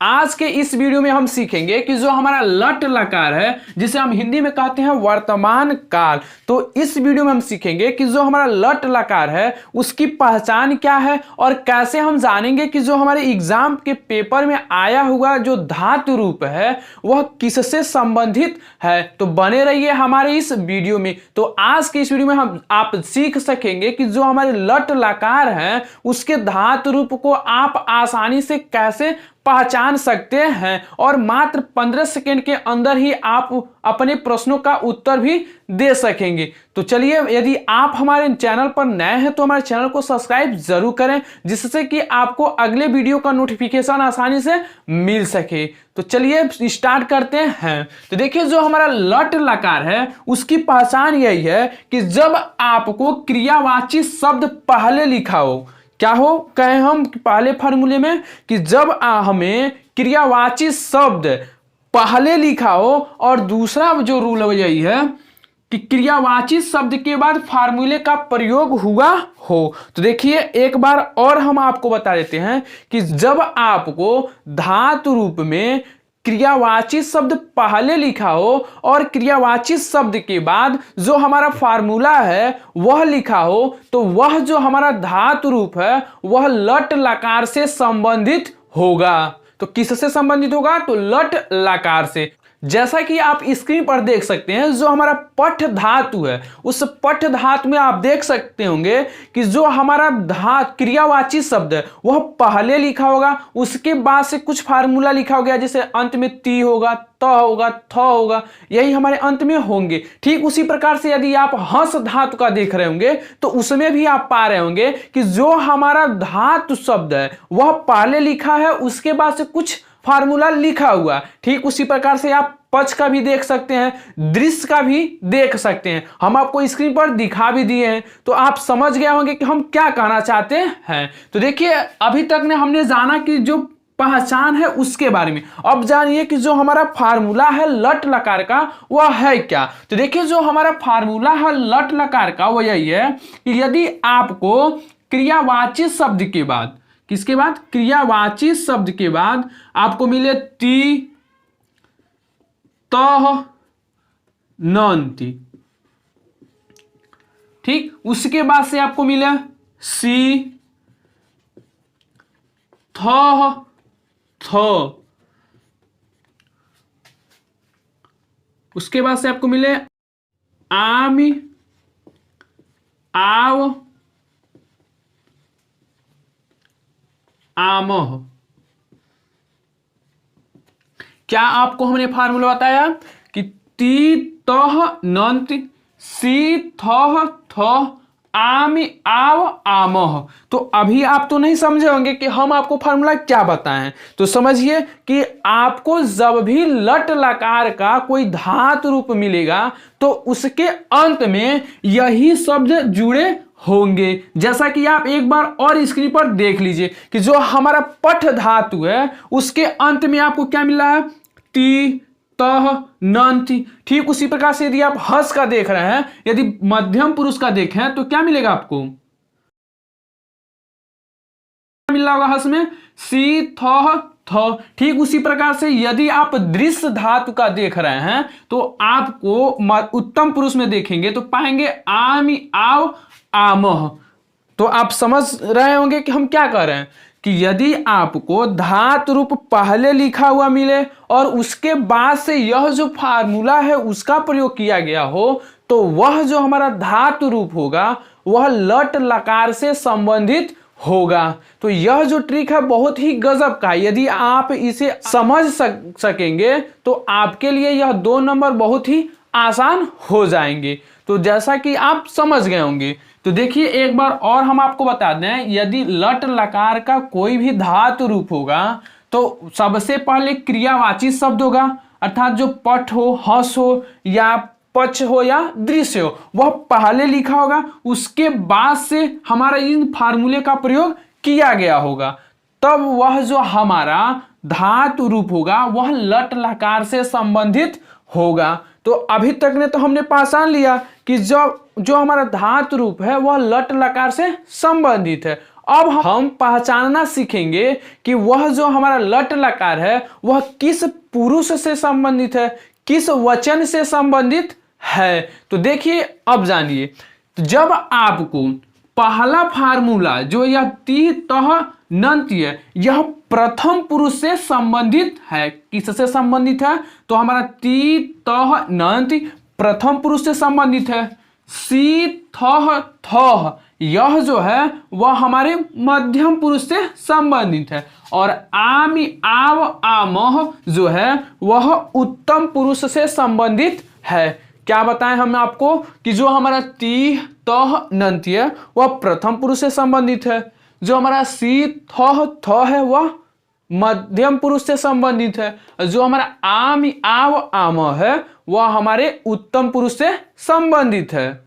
आज के इस वीडियो में हम सीखेंगे कि जो हमारा लट लकार है जिसे हम हिंदी में कहते हैं वर्तमान काल। तो इस वीडियो में हम सीखेंगे कि जो हमारा लट लकार है उसकी पहचान क्या है और कैसे हम जानेंगे कि जो हमारे एग्जाम के पेपर में आया हुआ जो धातु रूप है वह किससे संबंधित है। तो बने रहिए हमारे इस वीडियो में। तो आज के इस वीडियो में हम आप सीख सकेंगे कि जो हमारे लट लकार है उसके धातु रूप को आप आसानी से कैसे पहचान सकते हैं और मात्र 15 सेकेंड के अंदर ही आप अपने प्रश्नों का उत्तर भी दे सकेंगे। तो चलिए, यदि आप हमारे चैनल पर नए हैं तो हमारे चैनल को सब्सक्राइब जरूर करें जिससे कि आपको अगले वीडियो का नोटिफिकेशन आसानी से मिल सके। तो चलिए स्टार्ट करते हैं। तो देखिए, जो हमारा लट लकार है उसकी पहचान यही है कि जब आपको क्रियावाची शब्द पहले लिखा हो, क्या हो कहें हम पहले फॉर्मूले में कि जब हमें क्रियावाची शब्द पहले लिखा हो और दूसरा जो रूल यही है कि क्रियावाची शब्द के बाद फार्मूले का प्रयोग हुआ हो। तो देखिए एक बार और हम आपको बता देते हैं कि जब आपको धातु रूप में क्रियावाची शब्द पहले लिखा हो और क्रियावाची शब्द के बाद जो हमारा फार्मूला है वह लिखा हो तो वह जो हमारा धातु रूप है वह लट लकार से संबंधित होगा। तो किससे संबंधित होगा? तो लट लकार से। जैसा कि आप स्क्रीन पर देख सकते हैं जो हमारा पठ धातु है उस पठ धातु में आप देख सकते होंगे कि जो हमारा क्रियावाची शब्द है वह पहले लिखा होगा, उसके बाद से कुछ फार्मूला लिखा हो गया जैसे अंत में ती होगा, त होगा, थ होगा, यही हमारे अंत में होंगे। ठीक उसी प्रकार से यदि आप हंस धातु का देख रहे होंगे तो उसमें भी आप पा रहे होंगे कि जो हमारा धातु शब्द है वह पहले लिखा है, उसके बाद से कुछ फार्मूला लिखा हुआ। ठीक उसी प्रकार से आप पक्ष का भी देख सकते हैं, दृश्य का भी देख सकते हैं। हम आपको स्क्रीन पर दिखा भी दिए हैं तो आप समझ गए होंगे कि हम क्या कहना चाहते हैं। तो देखिए अभी तक ने हमने जाना कि जो पहचान है उसके बारे में। अब जानिए कि जो हमारा फार्मूला है लट लकार का वह है क्या। तो देखिए जो हमारा फार्मूला है लट लकार का वह यही है कि यदि आपको क्रियावाची शब्द के बाद, किसके बाद? क्रियावाची शब्द के बाद आपको मिले ती, तह, नंती, ठीक, उसके बाद से आपको मिले सी, थ, थ, उसके बाद से आपको मिले आमी, आव, आमह। क्या आपको हमने फार्मूला बताया कि ती, तह, नंत, सी, थह, थ, आमी, आव, आमह। तो अभी आप तो नहीं समझे होंगे कि हम आपको फार्मूला क्या बताएं। तो समझिए कि आपको जब भी लट लकार का कोई धातु रूप मिलेगा तो उसके अंत में यही शब्द जुड़े होंगे। जैसा कि आप एक बार और स्क्रीन पर देख लीजिए कि जो हमारा पठ धातु है उसके अंत में आपको क्या मिल रहा है? ती, तह, नंति। ठीक उसी प्रकार से यदि आप हंस का देख रहे हैं, यदि मध्यम पुरुष का देखें तो क्या मिलेगा आपको? मिल रहा होगा हंस में सी, थह, थ। ठीक उसी प्रकार से यदि आप दृश्य धातु का देख रहे हैं तो आपको उत्तम पुरुष में देखेंगे तो पाएंगे आमी, आव, आमह। तो आप समझ रहे होंगे कि हम क्या कर रहे हैं कि यदि आपको धातु रूप पहले लिखा हुआ मिले और उसके बाद से यह जो फार्मूला है उसका प्रयोग किया गया हो तो वह जो हमारा धातु रूप होगा वह लट लकार से संबंधित होगा। तो यह जो ट्रिक है बहुत ही गजब का है। यदि आप इसे समझ सकेंगे तो आपके लिए यह 2 नंबर बहुत ही आसान हो जाएंगे। तो जैसा कि आप समझ गए होंगे तो देखिए एक बार और हम आपको बता दें, यदि लट लकार का कोई भी धातु रूप होगा तो सबसे पहले क्रियावाची शब्द होगा, अर्थात जो पठ हो, हंस हो या पक्ष हो या दृश्य हो वह पहले लिखा होगा, उसके बाद से हमारा इन फार्मूले का प्रयोग किया गया होगा, तब वह जो हमारा धातु रूप होगा वह लट लकार से संबंधित होगा। तो अभी तक ने तो हमने पहचान लिया कि जो हमारा धातु रूप है वह लट लकार से संबंधित है। अब हम पहचानना सीखेंगे कि वह जो हमारा लट लकार है वह किस पुरुष से संबंधित है, किस वचन से संबंधित है। तो देखिए अब जानिए, तो जब आपको पहला फार्मूला जो यह ती तह नंत है यह प्रथम पुरुष से संबंधित है, किससे संबंधित है, तो हमारा ती तह नंत प्रथम पुरुष से संबंधित है। सी थह थह यह जो है वह हमारे मध्यम पुरुष से संबंधित है, और आमि आव आमह जो है वह उत्तम पुरुष से संबंधित है। क्या बताएं हम आपको कि जो हमारा ती तह नंत है वह प्रथम पुरुष से संबंधित है, जो हमारा सी थह थ है वह मध्यम पुरुष से संबंधित है, जो हमारा आमि आव आम है वह हमारे उत्तम पुरुष से संबंधित है।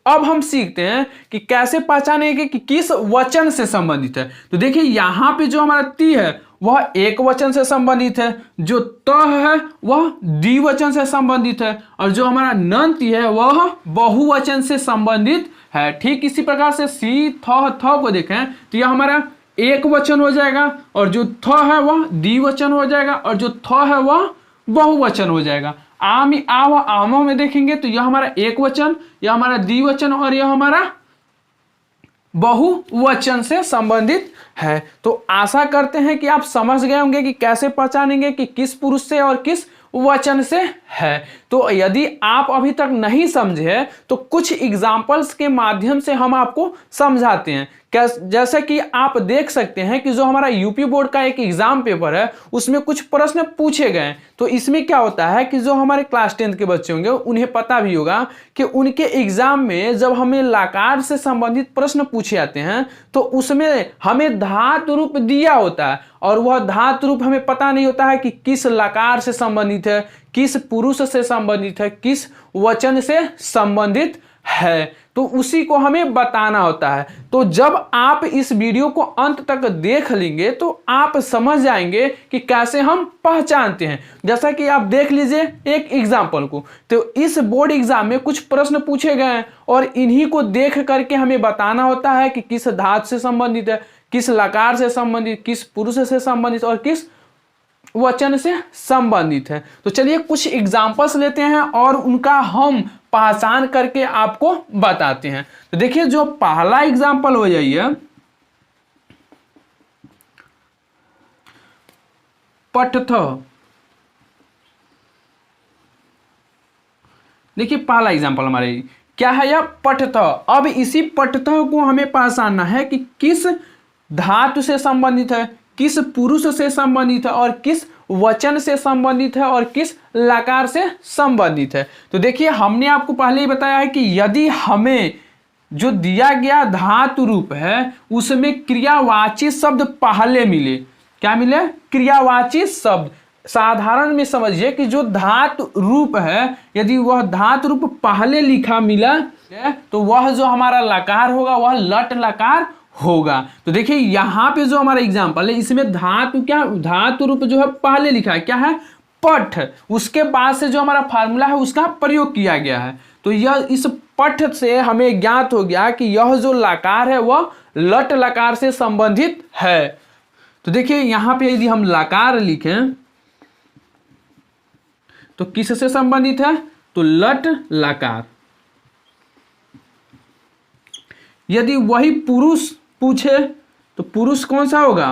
अब हम सीखते हैं कि कैसे पहचानेंगे कि किस वचन से संबंधित है। तो देखिए यहाँ पे जो हमारा ती है वह एक वचन से संबंधित है, जो त है वह द्विवचन से संबंधित है, और जो हमारा नंति है वह बहुवचन से संबंधित है। ठीक इसी प्रकार से सी थ को देखें तो यह हमारा एक वचन हो जाएगा, और जो थ है वह द्विवचन हो जाएगा, और जो थ है वह बहुवचन हो जाएगा। आमि आव आमों में देखेंगे तो यह हमारा एक वचन, यह हमारा द्विवचन, और यह हमारा बहुवचन से संबंधित है। तो आशा करते हैं कि आप समझ गए होंगे कि कैसे पहचानेंगे कि किस पुरुष से और किस वचन से है। तो यदि आप अभी तक नहीं समझे तो कुछ एग्जाम्पल्स के माध्यम से हम आपको समझाते हैं। जैसे कि आप देख सकते हैं कि जो हमारा यूपी बोर्ड का एक एग्जाम पेपर है उसमें कुछ प्रश्न पूछे गए। तो इसमें क्या होता है कि जो हमारे क्लास 10 के बच्चे होंगे उन्हें पता भी होगा कि उनके एग्जाम में जब हमें लकार से संबंधित प्रश्न पूछे जाते हैं तो उसमें हमें धातु रूप दिया होता है, और वह धातु रूप हमें पता नहीं होता है कि किस लकार से संबंधित है, किस पुरुष से संबंधित है, किस वचन से संबंधित है। तो उसी को हमें बताना होता है। तो जब आप इस वीडियो को अंत तक देख लेंगे तो आप समझ जाएंगे कि कैसे हम पहचानते हैं। जैसा कि आप देख लीजिए एक एग्जाम्पल को, तो इस बोर्ड एग्जाम में कुछ प्रश्न पूछे गए हैं और इन्हीं को देख करके हमें बताना होता है कि किस धातु से संबंधित है, किस लकार से संबंधित, किस पुरुष से संबंधित और किस वचन से संबंधित है। तो चलिए कुछ एग्जाम्पल्स लेते हैं और उनका हम पहचान करके आपको बताते हैं। तो देखिए जो पहला एग्जाम्पल हो जाइए, पठथ। देखिए पहला एग्जाम्पल हमारे क्या है, यह पठथ। अब इसी पठथ को हमें पहचानना है कि किस धातु से संबंधित है, किस पुरुष से संबंधित है, और किस वचन से संबंधित है, और किस लकार से संबंधित है। तो देखिए हमने आपको पहले ही बताया है कि यदि हमें जो दिया गया धातु रूप है उसमें क्रियावाची शब्द पहले मिले, क्या मिले, क्रियावाची शब्द। साधारण में समझिए कि जो धातु रूप है यदि वह धातु रूप पहले लिखा मिला तो वह जो हमारा लकार होगा वह लट लकार होगा। तो देखिए यहाँ पे जो हमारा एग्जाम्पल है इसमें धातु क्या, धातु रूप जो है पहले लिखा है, क्या है, पठ। उसके बाद से जो हमारा फार्मूला है उसका प्रयोग किया गया है। तो यह इस पठ से हमें ज्ञात हो गया कि यह जो लकार है वह लट लकार से संबंधित है। तो देखिए यहाँ पे यदि हम लकार लिखें तो किससे संबंधित है, तो लट लकार। यदि वही पुरुष पूछे तो पुरुष कौन सा होगा।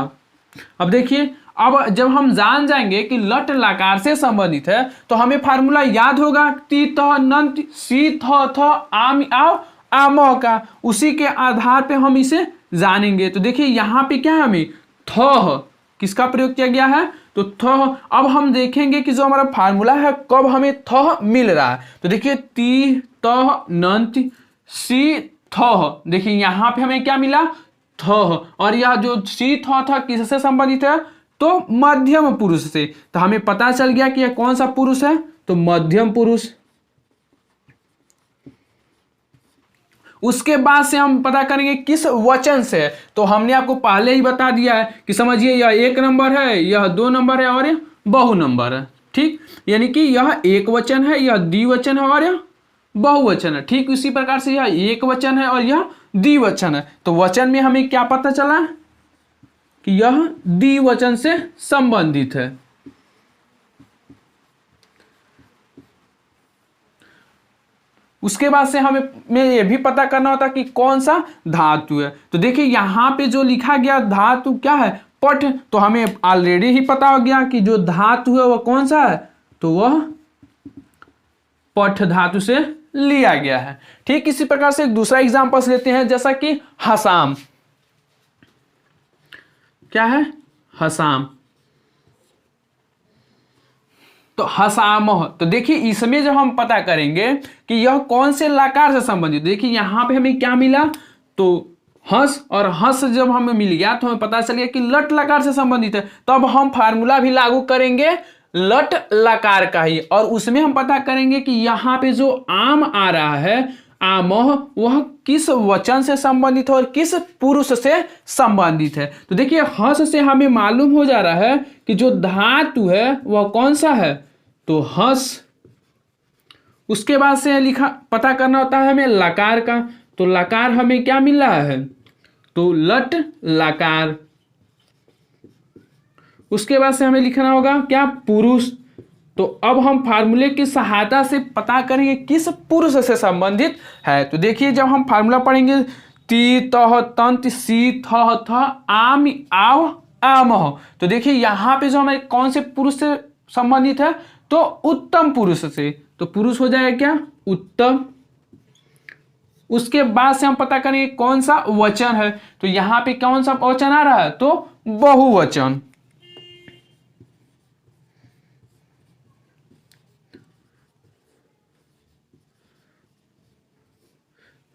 अब देखिए अब जब हम जान जाएंगे कि लट लकार से संबंधित है तो हमें फार्मूला याद होगा, ती तह नंत सी थ थ आम आव आम का। उसी के आधार पे हम इसे जानेंगे। तो देखिए यहाँ पे क्या है, हमें थ किसका प्रयोग किया गया है, तो थ। अब हम देखेंगे कि जो हमारा फार्मूला है कब हमें थ मिल रहा है। तो देखिए ती तह नंत सी थ, देखिए यहाँ पे हमें क्या मिला, थ। और यह जो सी थ था किससे संबंधित है, तो मध्यम पुरुष से। तो हमें पता चल गया कि यह कौन सा पुरुष है, तो मध्यम पुरुष। उसके बाद से हम पता करेंगे किस वचन से है। तो हमने आपको पहले ही बता दिया है कि समझिए यह एक नंबर है, यह दो नंबर है और यह बहु नंबर है। ठीक, यानी कि यह एक वचन है, यह द्विवचन है और यह बहुवचन है। ठीक उसी प्रकार से यह एक वचन है और यह द्विवचन है। तो वचन में हमें क्या पता चला कि यह द्विवचन से संबंधित है। उसके बाद से हमें ये भी पता करना होता कि कौन सा धातु है। तो देखिए यहाँ पे जो लिखा गया धातु क्या है, पठ। तो हमें ऑलरेडी ही पता हो गया कि जो धातु है वह कौन सा है, तो वह पठ धातु से लिया गया है। ठीक इसी प्रकार से एक दूसरा एग्जांपल लेते हैं, जैसा कि हसाम। क्या है, हसाम। तो हसामह, तो देखिए इसमें जब हम पता करेंगे कि यह कौन से लकार से संबंधित, देखिए यहां पे हमें क्या मिला, तो हंस, और हंस जब हमें मिल गया तो हमें पता चल गया कि लट लकार से संबंधित है। तो अब हम फार्मूला भी लागू करेंगे लट लकार का ही, और उसमें हम पता करेंगे कि यहाँ पे जो आम आ रहा है, आमह, वह किस वचन से संबंधित है और किस पुरुष से संबंधित है। तो देखिए हंस से हमें मालूम हो जा रहा है कि जो धातु है वह कौन सा है, तो हंस। उसके बाद से लिखा पता करना होता है हमें लकार का। तो लकार हमें क्या मिल रहा है, तो लट लकार। उसके बाद से हमें लिखना होगा क्या, पुरुष। तो अब हम फार्मूले की सहायता से पता करेंगे किस पुरुष से संबंधित है। तो देखिए जब हम फार्मूला पढ़ेंगे, ती तह तंत सी थ थ आम आव आमह। तो देखिए यहाँ पे जो हमारे कौन से पुरुष से संबंधित है, तो उत्तम पुरुष से। तो पुरुष हो जाएगा क्या, उत्तम। उसके बाद से हम पता करेंगे कौन सा वचन है। तो यहाँ पे कौन सा वचन आ रहा है, तो बहुवचन।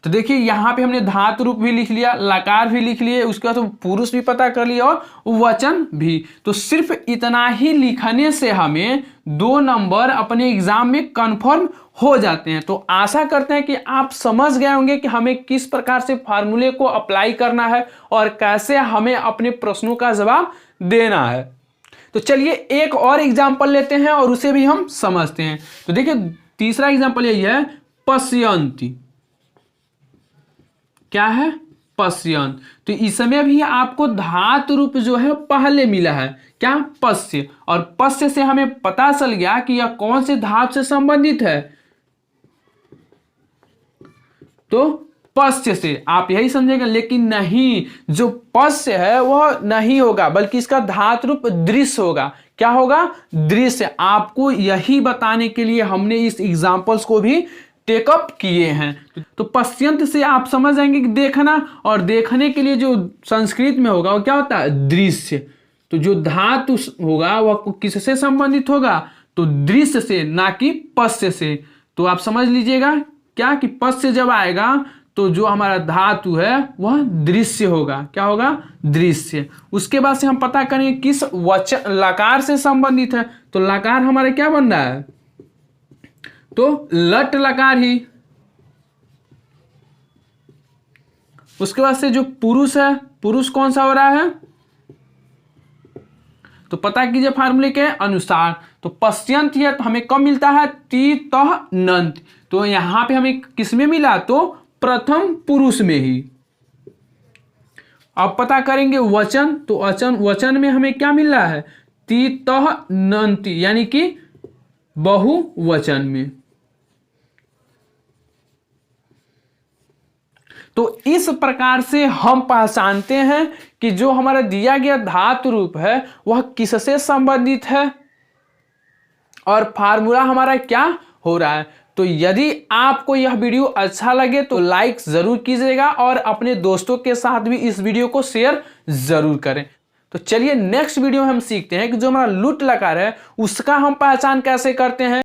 तो देखिए यहाँ पे हमने धातु रूप भी लिख लिया, लकार भी लिख लिए, उसके बाद तो पुरुष भी पता कर लिया और वचन भी। तो सिर्फ इतना ही लिखने से हमें 2 नंबर अपने एग्जाम में कंफर्म हो जाते हैं। तो आशा करते हैं कि आप समझ गए होंगे कि हमें किस प्रकार से फार्मूले को अप्लाई करना है और कैसे हमें अपने प्रश्नों का जवाब देना है। तो चलिए एक और एग्जाम्पल लेते हैं और उसे भी हम समझते हैं। तो देखिए तीसरा एग्जाम्पल यही है, पश्यन्ति। क्या है, पश्यन्त। तो इसमें भी आपको धातु रूप जो है पहले मिला है, क्या, पश्य। और पश्य से हमें पता चल गया कि यह कौन से धातु से संबंधित है, तो पश्य से। आप यही समझेंगे, लेकिन नहीं, जो पश्य है वह नहीं होगा, बल्कि इसका धातु रूप दृश्य होगा। क्या होगा, दृश्य। आपको यही बताने के लिए हमने इस एग्जाम्पल्स को भी टेकअप किए हैं। तो पश्यन्त से आप समझ जाएंगे कि देखना, और देखने के लिए जो संस्कृत में होगा वो क्या होता है, दृश्य। तो जो धातु होगा वह किससे संबंधित होगा, तो दृश्य से, ना कि पश्य से। तो आप समझ लीजिएगा क्या, कि पश्य जब आएगा तो जो हमारा धातु है वह दृश्य होगा। क्या होगा, दृश्य। उसके बाद से हम पता करेंगे किस वचन लकार से संबंधित है। तो लकार हमारा क्या बन रहा है, तो लट लकार ही। उसके बाद से जो पुरुष है, पुरुष कौन सा हो रहा है, तो पता कीजिए फार्मूले के अनुसार। तो पश्यन्त है तो हमें कब मिलता है, ती तह नंत। तो यहां पे हमें किसमें मिला, तो प्रथम पुरुष में ही। अब पता करेंगे वचन। तो वचन में हमें क्या मिल रहा है, ती तह नंति, यानी कि बहुवचन में। तो इस प्रकार से हम पहचानते हैं कि जो हमारा दिया गया धातु रूप है वह किससे संबंधित है और फार्मूला हमारा क्या हो रहा है। तो यदि आपको यह वीडियो अच्छा लगे तो लाइक जरूर कीजिएगा और अपने दोस्तों के साथ भी इस वीडियो को शेयर जरूर करें। तो चलिए नेक्स्ट वीडियो में हम सीखते हैं कि जो हमारा लुट लकार है उसका हम पहचान कैसे करते हैं।